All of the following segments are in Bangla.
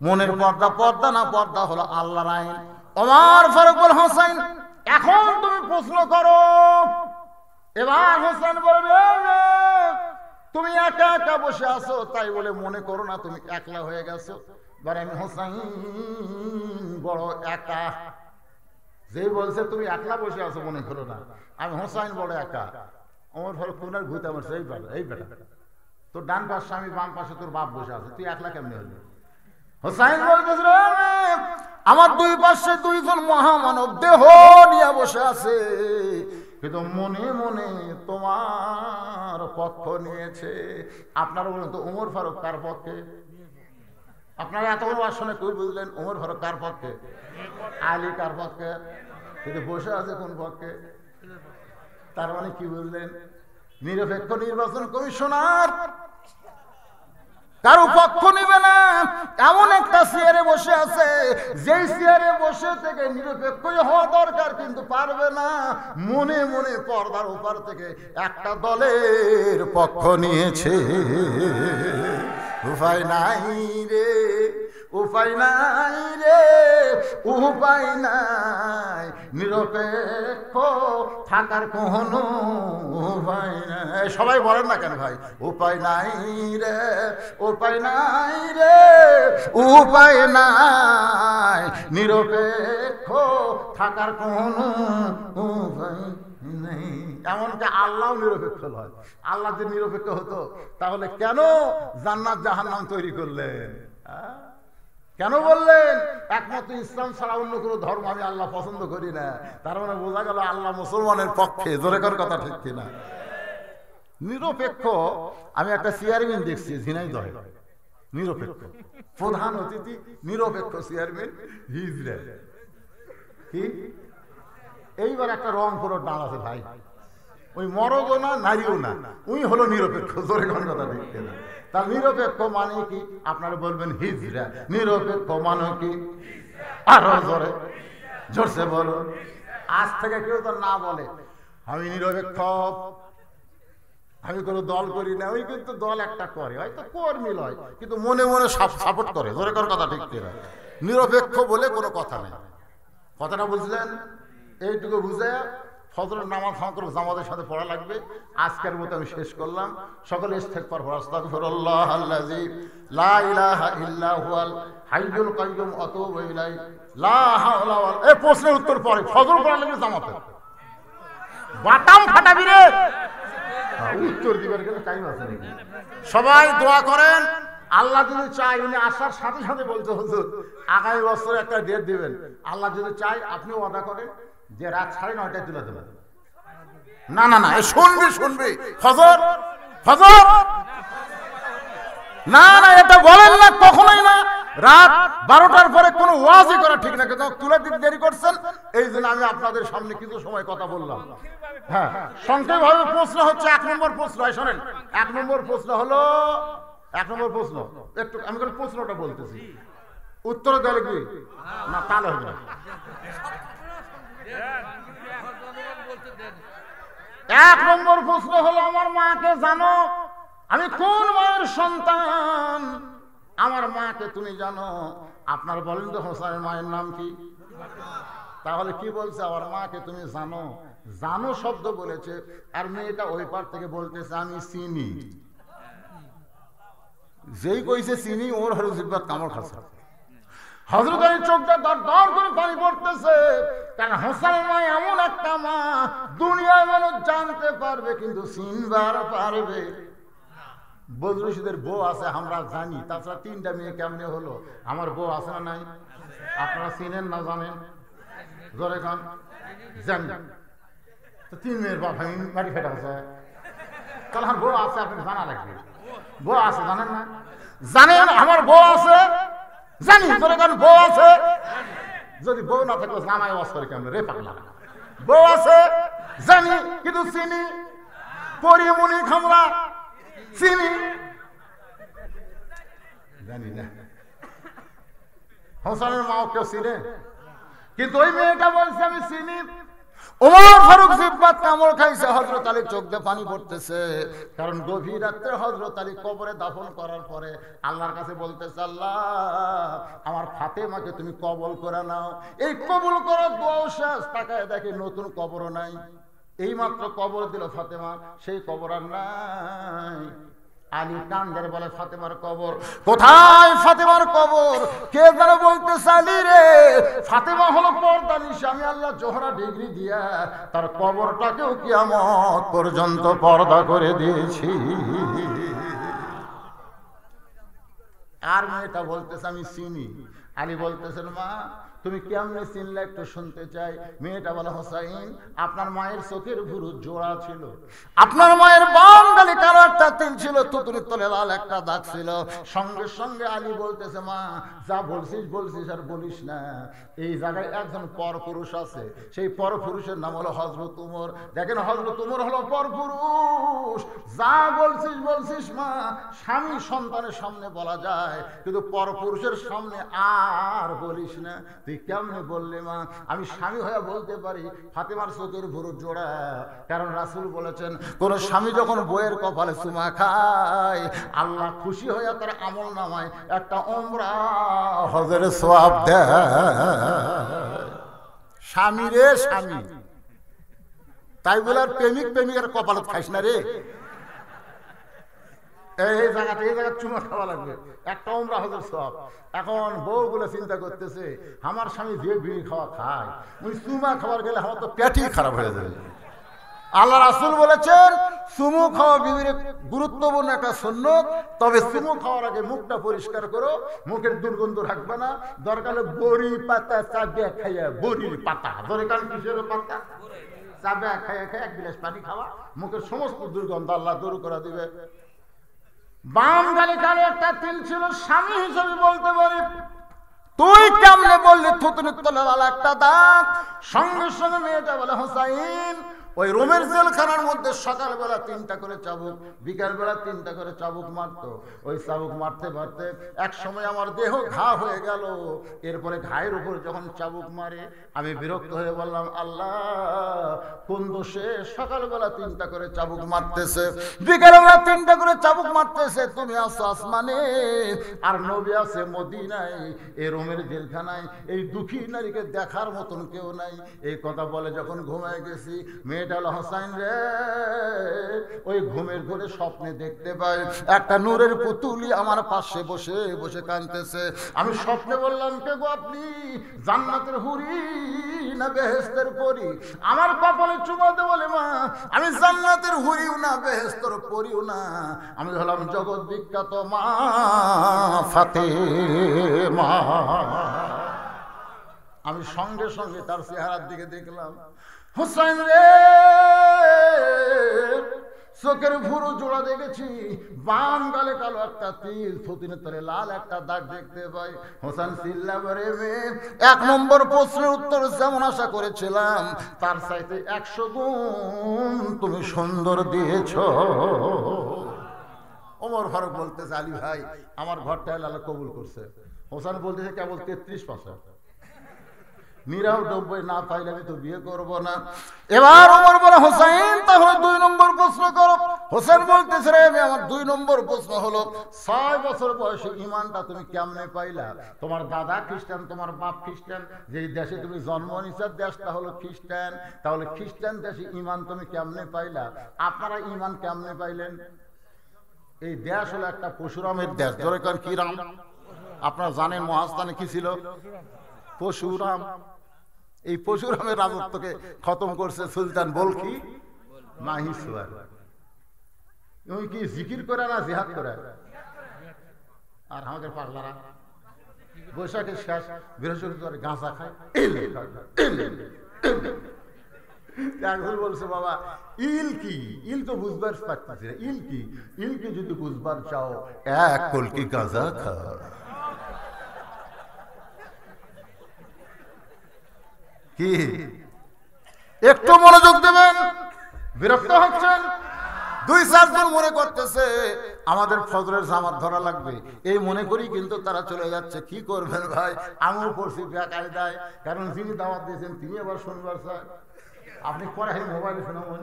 মনের পর্দা পর্দা না, পর্দা হলো আল্লাহর আইন। ওমর ফারুক বল, হোসেন এখন তুমি প্রশ্ন করো। এবার হোসেন বলবে, তুমি একা একা বসে আছো, তাই বলে মনে করো না তুমি একলা হয়ে গেছো। আমি হোসেন বড় একা। যে বলছে তুমি একলা বসে আছো মনে করো না, আমি হোসেন বড় একা। ওমর ফারুক কোনার ঘুরতে আমার এই বেটা তোর ডান পাশে আমি, বাম পাশে তোর বাপ বসে আছে, তুই একলা কেমনি হলি? হোসেন বলতেছে, আমার দুই পাশে দুইজন মহামানব দেহ নিয়ে বসে আছে, কিন্তু মনে মনে তোমার পক্ষ নিয়েছে। আপনারা বলেন তো ওমর ফারুক কার পক্ষে? আপনারা এত বড় আসনে কই বুঝলেন ওমর ফারুক কার পক্ষে, আলী কার পক্ষে, কিন্তু বসে আছে কোন পক্ষে? তার মানে কি বুঝলেন? নিরপেক্ষ নির্বাচন কমিশনার কারো পক্ষ নিবে না, এমন একটা চেয়ারে বসে আছে, যেই চেয়ারে বসে থেকে নিরপেক্ষ হওয়া দরকার কিন্তু পারবে না। মনে মনে পর্দার ওপার থেকে একটা দলের পক্ষ নিয়েছে। উপায় নাই রে, উপায় নাই রে, উপায় নাই, নিরপেক্ষ থাকার কোনো উপায় নাই। সবাই বলেন না কেন ভাই? উপায় নাই রে, উপায় নাই রে, উপায় নাই, নিরপেক্ষ থাকার কোনো উপায় নেই। এমনকি আল্লাহ নিরপেক্ষ নয়। আল্লাহ যদি নিরপেক্ষ হতো তাহলে কেন জান্নাত জাহান্নাম তৈরি করলেন? কেন বললেন একমাত্র ইসলাম ছাড়া অন্য কোনো ধর্ম আমি আল্লাহ পছন্দ করি না? তার মানে বোঝা গেল আল্লাহ মুসলমানের পক্ষে। জোরে কর কথা ঠিক কিনা? নিরপেক্ষ। আমি একটা চেয়ারম্যান দেখছি ঝিনাইদহে, নিরপেক্ষ প্রধান অতিথি, নিরপেক্ষ চেয়ারম্যান হিজড়া। কি এইবার একটা রংপুরের ডাল আছে ভাই, ওই মরদও না নারীও না, উই হলো নিরপেক্ষ। জোরে কোন কথা দেখতে না। তার নিরপেক্ষ মানে কি? আপনারা বলবেন হিজড়া। নিরপেক্ষ মানে কি? আরো জোরে জোরসে বলো। আজ থেকে কেউ তো না বলে আমি নিরপেক্ষ, আমি কোনো দল করি না। ওই কিন্তু দল একটা করে, হয়তো কর্মী লয়, কিন্তু মনে মনে সাপোর্ট করে। জোরে কোন কথা ঠিক না? নিরপেক্ষ বলে কোনো কথা নেই। কথাটা বুঝলেন? এইটুকু বুঝে ফজরের নামাজ জামাতের সাথে পড়া লাগবে। আজকের মতো আমি শেষ করলাম। সকলে ইস্তেগফার পড়ো। আস্তাগফিরুল্লাহ আল্লাযী লা ইলাহা ইল্লা হুয়াল হাইয়ুল কাইয়্যুম ওয়া আতুবু ইলাইহি লা হাওলা ওয়ালা। এই প্রশ্নের উত্তর পড়ে ফজর পড়া লাগবে জামাতে। বাটাম ফাটাবি রে, উত্তর দিবার জন্য টাইম আছে নাকি? সবাই দোয়া করেন। আল্লাহ যদি চাই, উনি আসার সাথে সাথে বলতে হুজুর আগামী বছর একটা ডেট দিবেন। আল্লাহ যদি চাই আপনিও ওয়াদা করেন যে রাত 9:30টায় তুলে দেবেন। না না না, শুনবি ফজর ফজর, না না এটা বলেন না, কখনোই না। রাত 12টার পরে কোনো ওয়াজই করা ঠিক না, কিন্তু তুলে দিতে দেরি করছেন, এই জন্য আমি আপনাদের সামনে কিছু সময় কথা বললাম। হ্যাঁ, সংক্ষেপভাবে প্রশ্ন হচ্ছে 1 নম্বর প্রশ্ন। শোনেন, 1 নম্বর প্রশ্ন হলো, 1 নম্বর প্রশ্ন একটু আমি করে প্রশ্নটা বলতেছি, উত্তর দেওয়া কি না তাহলে হবে না। 1 নম্বর প্রশ্ন হলো, আমার মাকে জানো? আমি কোন মায়ের সন্তান? আমার মাকে তুমি জানো? আপনার বলেন তো হোসেনের মায়ের নাম কি? তাহলে কি বলছে? আমার মাকে তুমি জানো। জানো শব্দ বলেছে, আর মেয়েটা ওই পার থেকে বলতেছে আমি চিনি। যেই কইছে চিনি, ওর হলো জিব্বাত কামড় খাচ্ছে। হযরত আলী চোখটা দর করে পানি পড়তেছে, কারণ হোসেনের মা এমন একটা মা দুনিয়ার মানুষ জানতে পারবে কিন্তু চিনবার পারবে। বদরুশিদের বউ আছে আমরা জানি, তাছাড়া 3টা মেয়ে কেমনে হলো? আমার বউ আছে না নাই? আপনারা চিনেন না জানেন? জোরে খান জান তো 3 মেয়ের বাপ আমি মাটি ফেটা আছে, তাহলে আমার বউ আছে, আপনি জানা লাগবে। বউ আছে জানেন না? জানেন আমার বউ আছে? জানি। জোরে খান বউ আছে। যদি বউ না থাকলে জামাই ওয়াজ করে কেমন রে পাগলা? বউ আছে জানি, কিন্তু চিনি পরিমণি খামরা চিনি জানি না। হোসেনের মাও কেউ চিনে, কিন্তু ওই মেয়েটা বলছে আমি চিনি। ওমর ফারুক জিব্বাত কামড় খাইছে, হযরত আলী চোখ দিয়ে পানি পড়তেছে, কারণ গভীর রাত্রে হযরত আলী কবরে দাফন করার পরে আল্লাহর কাছে বলতেছে, আল্লাহ আমার ফাতেমাকে তুমি কবুল করে নাও। এই কবুল করার দোয়াও শেষ, তাকায় দেখে নতুন কবরও নাই। এইমাত্র কবর দিল ফাতেমা, সেই কবর আর নাই। আলী কান্দের বলে, ফাতেমার কবর কোথায়? ফাতেমার কবর কে যেন বলতেছে, আলী রে, ফাতেমা হলো পর্দানিশী, আমি আল্লাহ জোহরা ডিগ্রি দিয়া তার কবরটাকেও কিয়ামত পর্যন্ত পর্দা করে দিয়েছি। আর মেয়েটা বলতেছে, আমি চিনি। আলী বলতেছেন, মা তুমি কেমনে চিনলে একটু শুনতে চাই। মেয়েটা বলে, হোসাইন আপনার মায়ের চোখের ভুরু জোড়া ছিল, আপনার মায়ের বাম গালে কালো একটা তিল ছিল, থুতুনির তলে লাল একটা দাগ ছিল। সঙ্গে সঙ্গে আলী বলতেছে, মা যা বলছিস বলছিস আর বলিস না, এই জায়গায় একজন পরপুরুষ আছে, সেই পরপুরুষের নাম হলো হযরত উমর। দেখেন হযরত উমর হলো পরপুরুষ। যা বলছিস বলছিস মা, স্বামী সন্তানের সামনে বলা যায়, কিন্তু পরপুরুষের সামনে আর বলিস না। তুই কেমনে বললি মা? আমি স্বামী হয়ে বলতে পারি ফাতেমার চোখের ভুরু জোড়া, কারণ রাসূল বলেছেন, কোন স্বামী যখন বউয়ের কপালে চুমা খায়, আল্লাহ খুশি হয়ে তার আমল নামায় একটা উমরা হজের সওয়াব দেয়। স্বামী রে স্বামী, তাই বলে আর প্রেমিক প্রেমিকের কপালে খাইস না রে। এই জায়গা চুমা খাওয়া লাগবে, একটা উমরা হজের সওয়াব। এখন বউ বলে চিন্তা করতেছে, আমার স্বামী যে বিড়ি খাওয়া খায়, ওই চুমা খাবার গেলে আমার তো পেটই খারাপ হয়ে যাবে। আল্লাহ রাসূল বলেছেন, চুমু খাওয়া বিবির গুরুত্বপূর্ণ একটা সুন্নত, তবে চুমু খাওয়ার আগে মুখটা পরিষ্কার করো, মুখের দুর্গন্ধ রাখবে না। দরকার হলে বড়ি পাতা চাবিয়া খাইয়া, বড়ির পাতা দরকার কিসের পাতা, চাবিয়া খাইয়া খাইয়া এক গ্লাস পানি খাওয়া, মুখের সমস্ত দুর্গন্ধ আল্লাহ দূর করে দিবে। বাম গালে কালো একটা তিল ছিল, স্বামী হিসেবে বলতে পারি, তুই কেমনে বললি থুতুনির তলে লাল একটা দাগ? সঙ্গে সঙ্গে মেয়েটা বলে, হোসাইন ওই রোমের জেলখানার মধ্যে সকালবেলা 3টা করে চাবুক, বিকালবেলা 3টা করে চাবুক মারতো। ওই চাবুক মারতে মারতে এক সময় আমার দেহ ঘা হয়ে গেল। এরপরে ঘায়ের উপর যখন চাবুক মারে, আমি বিরক্ত হয়ে বললাম, আল্লাহ কোন দোষে সকালবেলা 3টা করে চাবুক মারতেছে, বিকালবেলা 3টা করে চাবুক মারতেছে? তুমি আছো আসমানে আর নবী আছে মদিনায়, এই রোমের জেলখানায় এই দুঃখী নারীকে দেখার মতন কেউ নাই। এই কথা বলে যখন ঘুমায় গেছি, মেয়েটা হলো, হোসাইন রে, ওই ঘুমের ঘরে স্বপ্নে দেখতে পাই একটা নূরের পুতুলি আমার পাশে বসে বসে কাঁদতেছে। আমি স্বপ্নে বললাম, কে গো আপনি? জান্নাতের হুরি না বেহেশতের পরী? আমার কপালে চুমা দে বলে, মা আমি জান্নাতের হুরিও না বেহেশতের পরীও না, আমি হলাম জগৎ বিখ্যাত মা ফাতেমা। আমি সঙ্গে সঙ্গে তার চেহারার দিকে দেখলাম, হোসাইন রে, চোখের ভুরু জোড়া দেখেছি, বাম গালে কালো একটা তিল, থুতুনির তলে লাল একটা দাগ দেখতে পাই। হোসেন চিল্লা করে, 1 নম্বর প্রশ্নের উত্তর যেমন আশা করেছিলাম তার চাইতে 100 গুণ তুমি সুন্দর দিয়েছ। ওমর ফারুক বলতেছে, আলী ভাই আমার ঘরটা আল্লাহ কবুল করছে। হোসেন বলতেছে, কেবল 33%, 99 না পাইলে আমি তো বিয়ে করবো না। এবার ওমর বলে, হোসেন তাহলে 2 নম্বর প্রশ্ন করো। হোসেন বলতেছে, রে আমার 2 নম্বর প্রশ্ন হলো, 6 বছর বয়সে ইমানটা তুমি কেমনে পাইলা? তোমার দাদা খ্রিস্টান, তোমার বাপ খ্রিস্টান, যেই দেশে তুমি জন্ম নিছো দেশটা হলো খ্রিস্টান, তাহলে খ্রিস্টান দেশে ইমান তুমি কেমনে পাইলা? আপনারা ইমান কেমনে পাইলেন? এই দেশ হলো একটা পশুরামের দেশ। ধরে কারণ কি রাম? আপনারা জানেন মহাস্থানে কি ছিল? পশুরাম। এই পশুরামের রাজত্বকে খতম করছে সুলতান বলকি মাহিসওয়ার। উনি কি জিকির করে না জিহাদ করে? আর আমাদের পাগলারা বৈশাখের শেষ বৃহস্পতিবার গাঁজা খায়। একজন বলছে, বাবা ইল কি? ইল তো বুঝবার পারতেছি না, ইল কি? ইল কি যদি বুঝবার চাও 1 কলকি গাঁজা খাও। কি একটু মনোযোগ দেবেন? বিরক্ত হচ্ছেন? 2-4 জন মনে করতেছে আমাদের ফজরের জামাত ধরা লাগবে, এই মনে করি কিন্তু তারা চলে যাচ্ছে। কি করবেন ভাই? আমিও পড়ছি বেকায়দায়, কারণ যিনি দাওয়াত দিয়েছেন তিনি আবার শনিবার চায়। আপনি পরে মোবাইলে শোনাবো।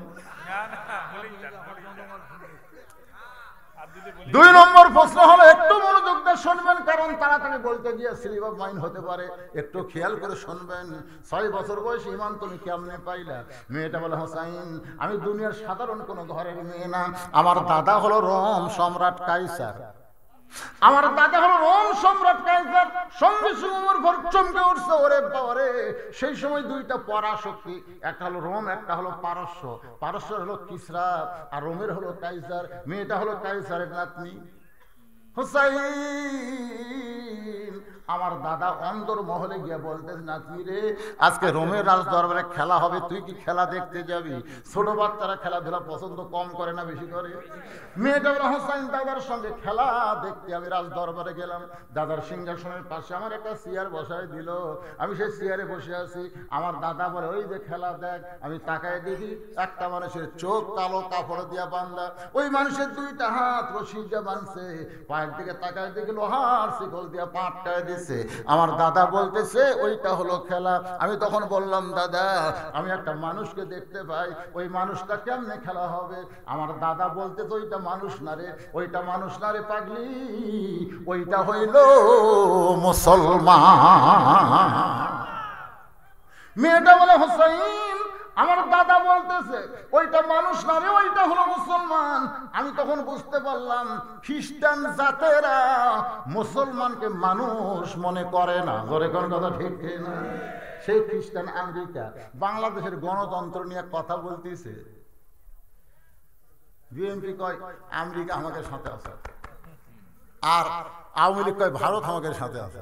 2 নম্বর প্রশ্ন হলো, একটু মনোযোগ দিয়ে শুনবেন, কারণ তাড়াতাড়ি বলতে গিয়ে স্লিপ অফ মাইন্ড হতে পারে, একটু খেয়াল করে শুনবেন। 6 বছর বয়সে ইমান তুমি কেমনে পাইলা? মেয়েটা বলে, হোসাইন আমি দুনিয়ার সাধারণ কোনো ঘরের মেয়ে না, আমার দাদা হলো রোম সম্রাট কাইসার। আমার দাদা হলো রোম সম্রাট কাইসার। সঙ্গে সঙ্গে আমার ঘর চমকে উঠছে, ওরে বাবারে। সেই সময় 2টা পরাশক্তি, একটা হলো রোম, একটা হলো পারস্য। পারস্য হলো কিসরা আর রোমের হলো কাইসার। মেয়েটা হলো কাইসারের নাতনি। হুসাইন আমার দাদা অন্দর মহলে গিয়ে বলতেন, নাতনি রে আজকে রোমের রাজ দরবারে খেলা হবে, তুই কি খেলা দেখতে যাবি? ছোট বাচ্চারা খেলাধুলা পছন্দ কম করে না, বেশি করে। মেয়েটা বলে, হোসাইন দাদার সঙ্গে খেলা দেখতে আমি রাজ দরবারে গেলাম। দাদার সিংহাসনের পাশে আমার একটা চেয়ার বসায় দিল, আমি সেই চেয়ারে বসে আছি। আমার দাদা বলে, ওই যে খেলা দেখ। আমি তাকায় দেখি একটা মানুষের চোখ কালো কাপড় দিয়া বাঁধা, ওই মানুষের 2টা হাত রশি দিয়ে বাঁধছে, পায়ের দিকে তাকায় দেখি লোহার শিকল দিয়া পাটটায় দিছে। আমার দাদা বলতেছে ওইটা হলো খেলা। আমি তখন বললাম, দাদা আমি একটা মানুষকে দেখতে পাই, ওই মানুষটা কেমনে খেলা হবে? আমার দাদা বলতেছে, ওইটা মানুষ না রে, ওইটা মানুষ না রে পাগলি, ওইটা হইল মুসলমান। মেয়েটা বলে, হোসাইন আমার দাদা বলতেছে ওইটা মানুষ না রে, ওইটা হলো মুসলমান। আমি তখন বুঝতে পারলাম খ্রিস্টান জাতেরা মুসলমানকে মানুষ মনে করে না। জোরে কোন কথা ঠিক না? সেই খ্রিস্টান আমেরিকা বাংলাদেশের গণতন্ত্র নিয়ে কথা বলতেছে। বিএনপি কয় আমেরিকা আমাদের সাথে আছে, আর আওয়ামী লীগ কয় ভারত আমাদের সাথে আছে।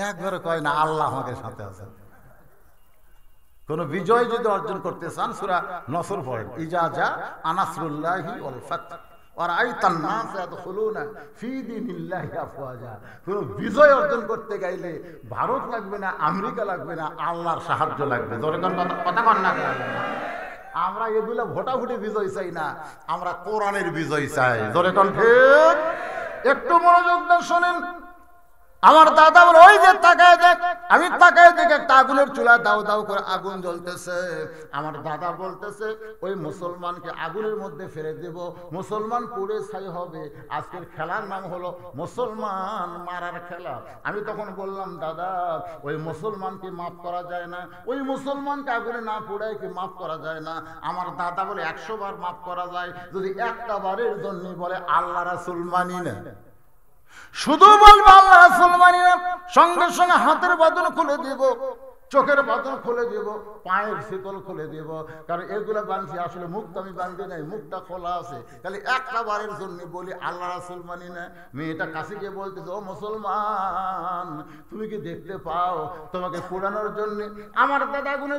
একবারে কয় না আল্লাহ আমাদের সাথে আছে। কোন বিজয় যদি অর্জন করতে চান সূরা নসর পড়েন, ইজা জা আনাসরুল্লাহি ওয়াল ফাতহ ওয়া রাআইতান নাস ইয়াদখুলুনা ফি দীনিল্লাহি আফওয়াজা। কোন বিজয় অর্জন করতে গেলে ভারত লাগবে না, আমেরিকা লাগবে না, আল্লাহর সাহায্য লাগবে। জোরে কোন কথা কন না। আমরা এগুলা ভোটাভুটি বিজয় চাই না, আমরা কোরআনের বিজয় চাই। জোরে কোন ঠিক? একটু মনোযোগ দিয়ে শুনেন। আমার দাদা বলে, ওই যে তাকায় দেখ। আমি তাকায় দেখে একটা আগুনের চুলা দাও দাও করে আগুন জ্বলতেছে। আমার দাদা বলতেছে ওই মুসলমানকে আগুনের মধ্যে ফেলে দেব, মুসলমান পুড়ে ছাই হবে। আজকের খেলার নাম হলো মুসলমান মারার খেলা। আমি তখন বললাম, দাদা ওই মুসলমানকে মাফ করা যায় না, ওই মুসলমানকে আগুনে না পুড়ায় কি মাফ করা যায় না? আমার দাদা বলে, 100 বার মাফ করা যায়, যদি একটা বারের জন্য বলে আল্লাহ রাসূল মানি না। শুধু বলবো আল্লাহ রাসূল মানি না, সঙ্গে সঙ্গে হাতের বাঁধন খুলে দিব, চোখের বাঁধন খুলে দিব, পায়ের শিকল খুলে দিব। কারণ এগুলো বাঁধছি আসলে মুখটা আমি বাঁধি নাই, মুখটা খোলা আছে। তাহলে একটা বারের জন্য বলি আল্লাহ রাসূল মানি না। মেয়েটা কাছে গিয়ে বলতেছে, ও মুসলমান তুমি কি দেখতে পাও তোমাকে পোড়ানোর জন্য আমার দাদা আগুনে